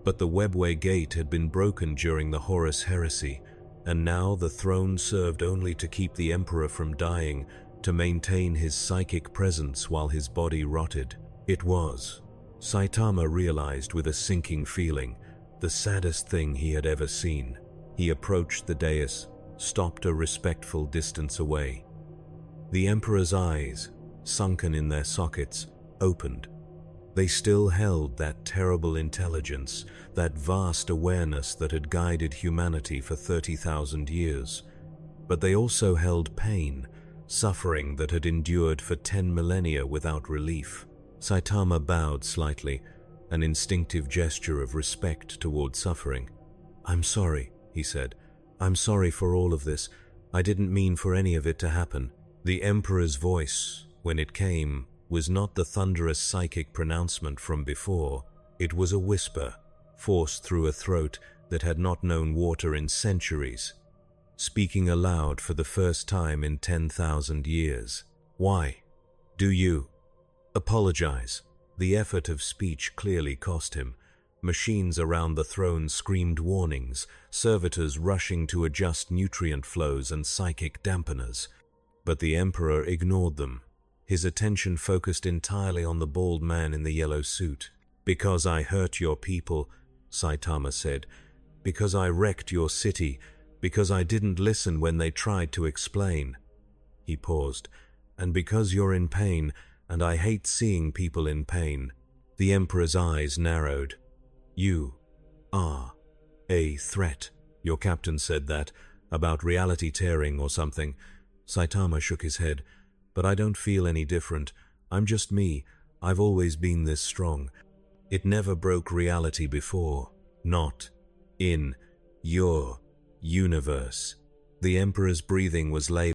But the webway gate had been broken during the Horus heresy, and now the throne served only to keep the Emperor from dying, to maintain his psychic presence while his body rotted. It was, Saitama realized with a sinking feeling, the saddest thing he had ever seen. He approached the dais, stopped a respectful distance away. The Emperor's eyes, sunken in their sockets, opened. They still held that terrible intelligence, that vast awareness that had guided humanity for 30,000 years. But they also held pain, suffering that had endured for 10 millennia without relief. Saitama bowed slightly, an instinctive gesture of respect toward suffering. "I'm sorry," he said. "I'm sorry for all of this. I didn't mean for any of it to happen." The Emperor's voice, when it came, was not the thunderous psychic pronouncement from before. It was a whisper, forced through a throat that had not known water in centuries, speaking aloud for the first time in 10,000 years. "Why? Do you apologize?" The effort of speech clearly cost him. Machines around the throne screamed warnings, servitors rushing to adjust nutrient flows and psychic dampeners. But the Emperor ignored them. His attention focused entirely on the bald man in the yellow suit. "Because I hurt your people," Saitama said. "Because I wrecked your city. Because I didn't listen when they tried to explain." He paused. "And because you're in pain, and I hate seeing people in pain." The Emperor's eyes narrowed. "You are a threat. Your captain said that, about reality tearing or something." Saitama shook his head. "But I don't feel any different. I'm just me. I've always been this strong. It never broke reality before. Not in your universe." The Emperor's breathing was labored.